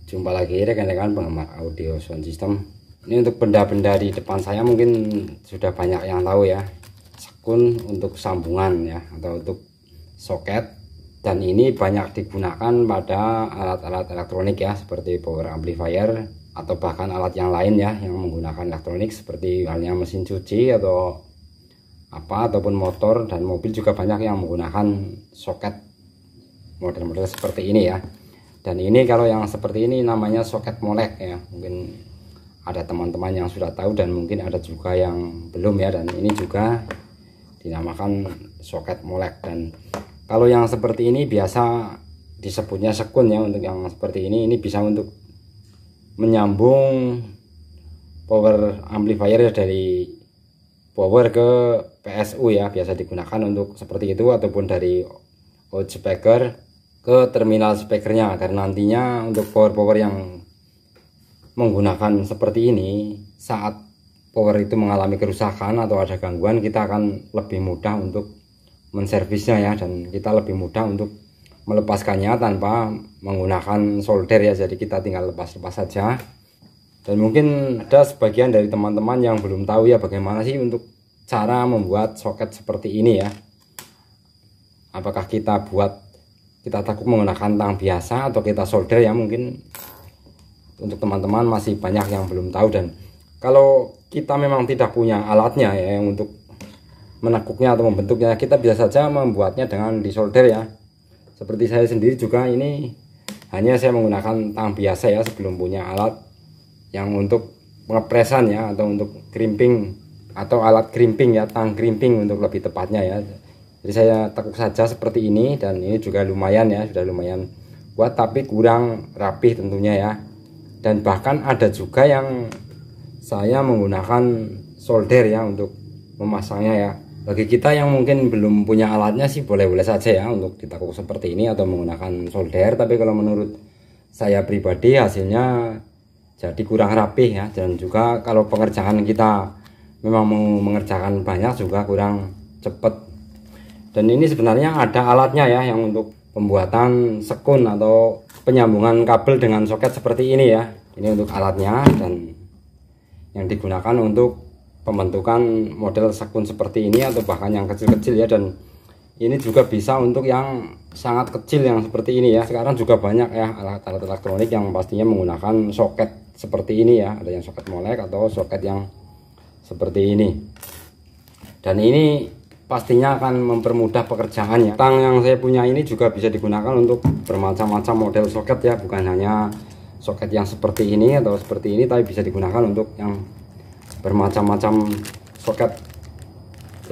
Jumpa lagi rekan-rekan penggemar audio sound system. Ini untuk benda-benda di depan saya mungkin sudah banyak yang tahu ya. Sekun untuk sambungan ya, atau untuk soket. Dan ini banyak digunakan pada alat-alat elektronik ya, seperti power amplifier atau bahkan alat yang lain ya yang menggunakan elektronik, seperti halnya mesin cuci atau ataupun motor dan mobil juga banyak yang menggunakan soket model-model seperti ini ya. Dan ini kalau yang seperti ini namanya soket molek ya, mungkin ada teman-teman yang sudah tahu dan mungkin ada juga yang belum ya. Dan ini juga dinamakan soket molek. Dan kalau yang seperti ini biasa disebutnya sekun ya. Untuk yang seperti ini bisa untuk menyambung power amplifier dari power ke PSU ya, biasa digunakan untuk seperti itu, ataupun dari out speaker ke terminal speakernya. Karena nantinya untuk power yang menggunakan seperti ini, saat power itu mengalami kerusakan atau ada gangguan, kita akan lebih mudah untuk menservisnya ya, dan kita lebih mudah untuk melepaskannya tanpa menggunakan solder ya. Jadi kita tinggal lepas-lepas saja. Dan mungkin ada sebagian dari teman-teman yang belum tahu ya bagaimana sih untuk cara membuat soket seperti ini ya. Apakah kita takut menggunakan tang biasa atau kita solder ya. Mungkin untuk teman-teman masih banyak yang belum tahu. Dan kalau kita memang tidak punya alatnya ya yang untuk menekuknya atau membentuknya, kita bisa saja membuatnya dengan disolder ya. Seperti saya sendiri juga, ini hanya saya menggunakan tang biasa ya, sebelum punya alat yang untuk pengepresan ya, atau untuk crimping, atau alat crimping ya, tang crimping untuk lebih tepatnya ya. Jadi saya tekuk saja seperti ini, dan ini juga lumayan ya, sudah lumayan kuat, tapi kurang rapih tentunya ya. Dan bahkan ada juga yang saya menggunakan solder ya untuk memasangnya ya. Bagi kita yang mungkin belum punya alatnya sih boleh-boleh saja ya untuk ditekuk seperti ini atau menggunakan solder. Tapi kalau menurut saya pribadi hasilnya jadi kurang rapih ya. Dan juga kalau pengerjaan kita memang mau mengerjakan banyak juga kurang cepat. Dan ini sebenarnya ada alatnya ya yang untuk pembuatan sekun atau penyambungan kabel dengan soket seperti ini ya. Ini untuk alatnya, dan yang digunakan untuk pembentukan model sekun seperti ini atau bahkan yang kecil-kecil ya. Dan ini juga bisa untuk yang sangat kecil yang seperti ini ya. Sekarang juga banyak ya alat-alat elektronik yang pastinya menggunakan soket seperti ini ya. Ada yang soket molek atau soket yang seperti ini. Dan ini pastinya akan mempermudah pekerjaan ya. Tang yang saya punya ini juga bisa digunakan untuk bermacam-macam model soket ya, bukan hanya soket yang seperti ini atau seperti ini, tapi bisa digunakan untuk yang bermacam-macam soket.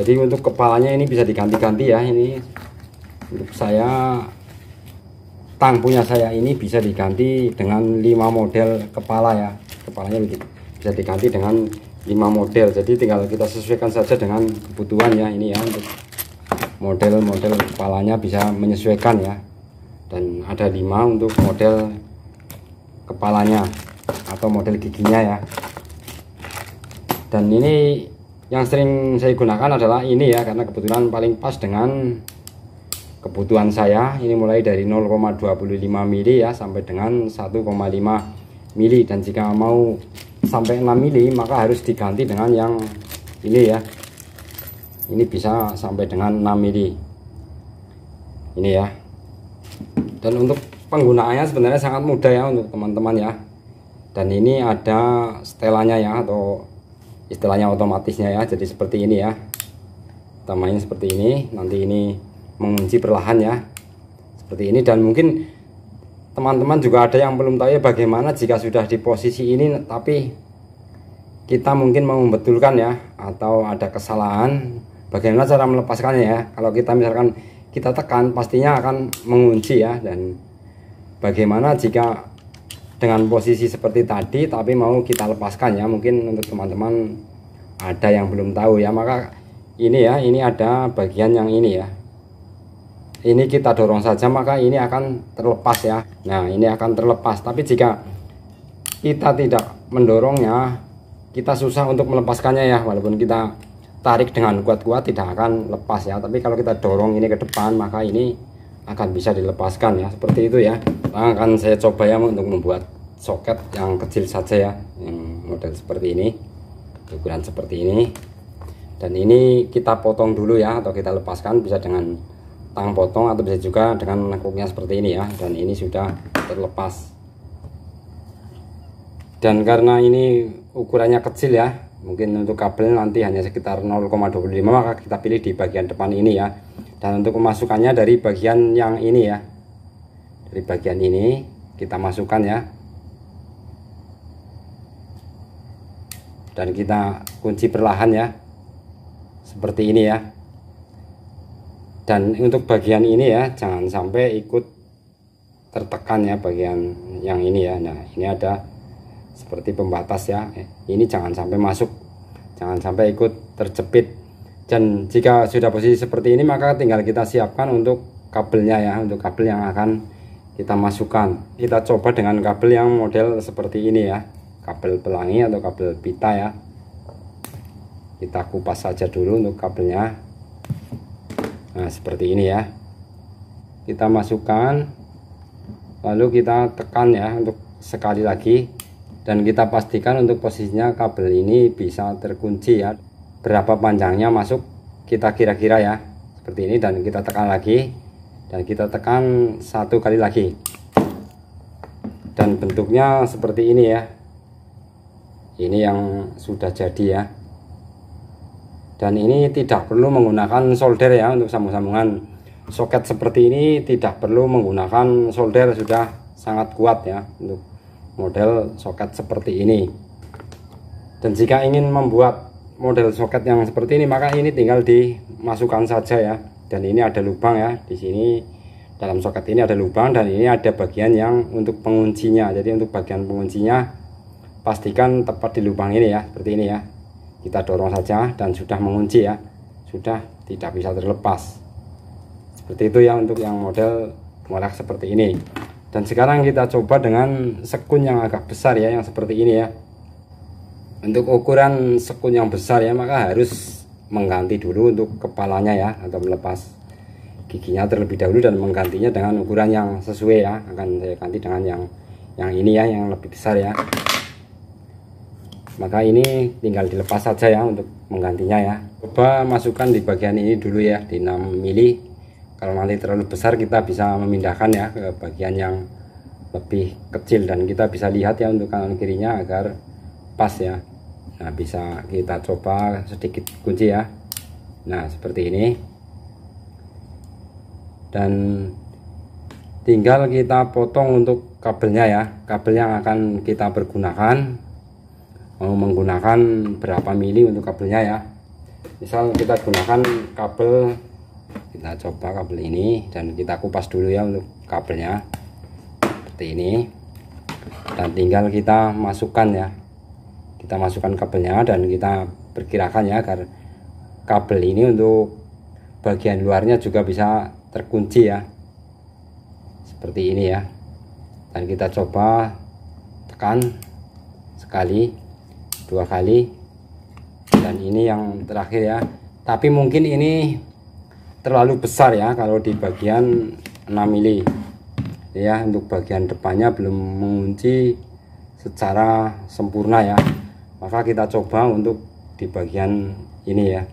Jadi untuk kepalanya ini bisa diganti-ganti ya. Ini untuk saya, tang punya saya ini bisa diganti dengan 5 model kepala ya. Kepalanya bisa diganti dengan 5 model. Jadi tinggal kita sesuaikan saja dengan kebutuhan ya. Ini ya, untuk model-model kepalanya bisa menyesuaikan ya. Dan ada 5 untuk model kepalanya atau model giginya ya. Dan ini yang sering saya gunakan adalah ini ya, karena kebetulan paling pas dengan kebutuhan saya. Ini mulai dari 0,25 mili ya sampai dengan 1,5 mili. Dan jika mau sampai 6 mili maka harus diganti dengan yang ini ya. Ini bisa sampai dengan 6 mili. Ini ya. Dan untuk penggunaannya sebenarnya sangat mudah ya untuk teman-teman ya. Dan ini ada setelannya ya, atau istilahnya otomatisnya ya. Jadi seperti ini ya, kita main seperti ini, nanti ini mengunci perlahan ya, seperti ini. Dan mungkin teman-teman juga ada yang belum tahu ya bagaimana jika sudah di posisi ini tapi kita mungkin mau membetulkan ya, atau ada kesalahan, bagaimana cara melepaskannya ya. Kalau kita misalkan kita tekan, pastinya akan mengunci ya. Dan bagaimana jika dengan posisi seperti tadi tapi mau kita lepaskan ya. Mungkin untuk teman-teman ada yang belum tahu ya, maka ini ya, ini ada bagian yang ini ya, ini kita dorong saja maka ini akan terlepas ya. Nah ini akan terlepas, tapi jika kita tidak mendorongnya kita susah untuk melepaskannya ya. Walaupun kita tarik dengan kuat-kuat tidak akan lepas ya, tapi kalau kita dorong ini ke depan maka ini akan bisa dilepaskan ya, seperti itu ya. Akan saya coba ya untuk membuat soket yang kecil saja ya, yang model seperti ini, ukuran seperti ini. Dan ini kita potong dulu ya, atau kita lepaskan, bisa dengan tang potong atau bisa juga dengan nekuknya seperti ini ya. Dan ini sudah terlepas. Dan karena ini ukurannya kecil ya, mungkin untuk kabel nanti hanya sekitar 0,25, maka kita pilih di bagian depan ini ya. Dan untuk pemasukannya dari bagian yang ini ya, dari bagian ini kita masukkan ya, dan kita kunci perlahan ya, seperti ini ya. Dan untuk bagian ini ya, jangan sampai ikut tertekan ya, bagian yang ini ya. Nah, ini ada seperti pembatas ya, ini jangan sampai masuk, jangan sampai ikut terjepit. Dan jika sudah posisi seperti ini, maka tinggal kita siapkan untuk kabelnya ya, untuk kabel yang akan kita masukkan. Kita coba dengan kabel yang model seperti ini ya, kabel pelangi atau kabel pita ya. Kita kupas saja dulu untuk kabelnya. Nah, seperti ini ya, kita masukkan, lalu kita tekan ya untuk sekali lagi, dan kita pastikan untuk posisinya kabel ini bisa terkunci ya. Berapa panjangnya masuk kita kira-kira ya, seperti ini. Dan kita tekan lagi, dan kita tekan satu kali lagi, dan bentuknya seperti ini ya. Ini yang sudah jadi ya. Dan ini tidak perlu menggunakan solder ya, untuk sambung-sambungan soket seperti ini tidak perlu menggunakan solder, sudah sangat kuat ya untuk model soket seperti ini. Dan jika ingin membuat model soket yang seperti ini, maka ini tinggal dimasukkan saja ya. Dan ini ada lubang ya, di sini dalam soket ini ada lubang, dan ini ada bagian yang untuk penguncinya. Jadi untuk bagian penguncinya pastikan tepat di lubang ini ya, seperti ini ya. Kita dorong saja dan sudah mengunci ya, sudah tidak bisa terlepas. Seperti itu ya untuk yang model molek seperti ini. Dan sekarang kita coba dengan sekun yang agak besar ya, yang seperti ini ya. Untuk ukuran sekun yang besar ya, maka harus mengganti dulu untuk kepalanya ya, atau melepas giginya terlebih dahulu dan menggantinya dengan ukuran yang sesuai ya. Akan saya ganti dengan yang ini ya, yang lebih besar ya. Maka ini tinggal dilepas saja ya untuk menggantinya ya. Coba masukkan di bagian ini dulu ya, di 6 mili. Kalau nanti terlalu besar, kita bisa memindahkan ya ke bagian yang lebih kecil, dan kita bisa lihat ya untuk kanan kirinya agar pas ya. Nah, bisa kita coba sedikit kunci ya. Nah, seperti ini. Dan tinggal kita potong untuk kabelnya ya, kabel yang akan kita pergunakan. Mau menggunakan berapa mili untuk kabelnya ya. Misal kita gunakan kabel, kita coba kabel ini, dan kita kupas dulu ya untuk kabelnya seperti ini. Dan tinggal kita masukkan ya, kita masukkan kabelnya, dan kita perkirakan ya agar kabel ini untuk bagian luarnya juga bisa terkunci ya, seperti ini ya. Dan kita coba tekan sekali, 2 kali, dan ini yang terakhir ya. Tapi mungkin ini terlalu besar ya kalau di bagian 6 mili ya, untuk bagian depannya belum mengunci secara sempurna ya. Maka kita coba untuk di bagian ini ya,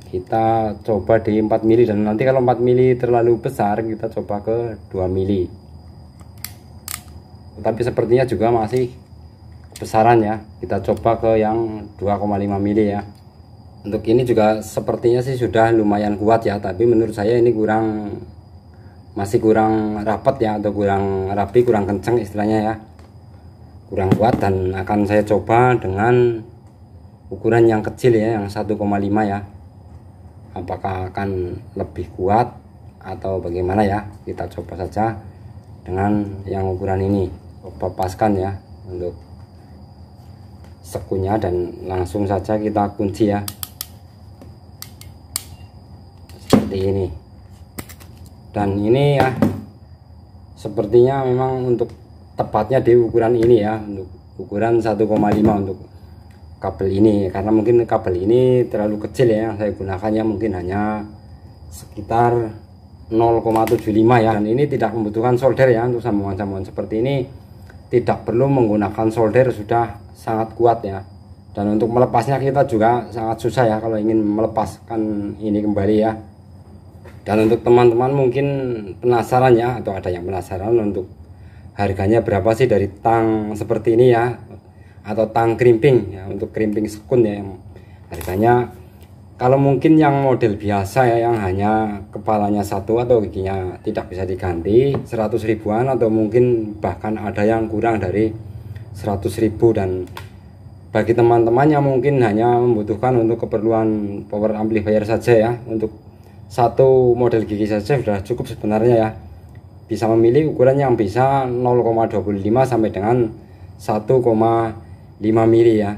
kita coba di 4 mili, dan nanti kalau 4 mili terlalu besar, kita coba ke 2 mili. Tapi sepertinya juga masih besaran ya, kita coba ke yang 2,5 mili ya. Untuk ini juga sepertinya sih sudah lumayan kuat ya, tapi menurut saya ini masih kurang rapat ya, atau kurang rapi, kurang kenceng istilahnya ya, kurang kuat. Dan akan saya coba dengan ukuran yang kecil ya, yang 1,5 ya. Apakah akan lebih kuat atau bagaimana ya, kita coba saja dengan yang ukuran ini. Coba paskan ya untuk sekunya, dan langsung saja kita kunci ya, seperti ini. Dan ini ya, sepertinya memang untuk tepatnya di ukuran ini ya, untuk ukuran 1,5 untuk kabel ini, karena mungkin kabel ini terlalu kecil ya, saya gunakannya mungkin hanya sekitar 0,75 ya. Dan ini tidak membutuhkan solder ya. Untuk sambungan-sambungan seperti ini tidak perlu menggunakan solder, sudah sangat kuat ya. Dan untuk melepasnya kita juga sangat susah ya kalau ingin melepaskan ini kembali ya. Dan untuk teman-teman mungkin penasaran ya, atau ada yang penasaran untuk harganya berapa sih dari tang seperti ini ya, atau tang krimping ya, untuk krimping sekun ya, harganya kalau mungkin yang model biasa ya, yang hanya kepalanya satu atau giginya tidak bisa diganti, 100 ribuan, atau mungkin bahkan ada yang kurang dari 100 ribu. Dan bagi teman-teman yang mungkin hanya membutuhkan untuk keperluan power amplifier saja ya, untuk satu model gigi saja sudah cukup sebenarnya ya. Bisa memilih ukuran yang bisa 0,25 sampai dengan 1,5 mili ya.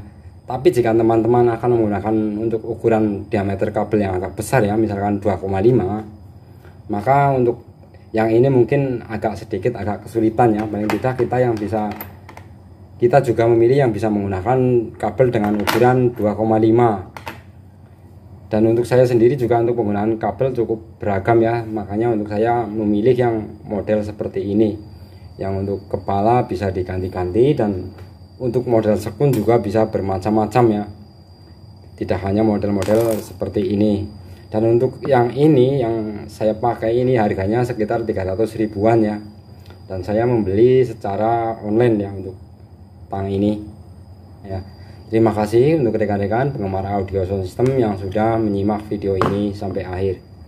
Tapi jika teman-teman akan menggunakan untuk ukuran diameter kabel yang agak besar ya, misalkan 2,5, maka untuk yang ini mungkin agak kesulitan ya. Paling tidak kita juga memilih yang bisa menggunakan kabel dengan ukuran 2,5. Dan untuk saya sendiri juga untuk penggunaan kabel cukup beragam ya, makanya untuk saya memilih yang model seperti ini, yang untuk kepala bisa diganti-ganti, dan untuk model sekun juga bisa bermacam-macam ya, tidak hanya model-model seperti ini. Dan untuk yang ini yang saya pakai ini harganya sekitar 300 ribuan ya, dan saya membeli secara online ya untuk tang ini ya. Terima kasih untuk rekan-rekan penggemar audio sound system yang sudah menyimak video ini sampai akhir.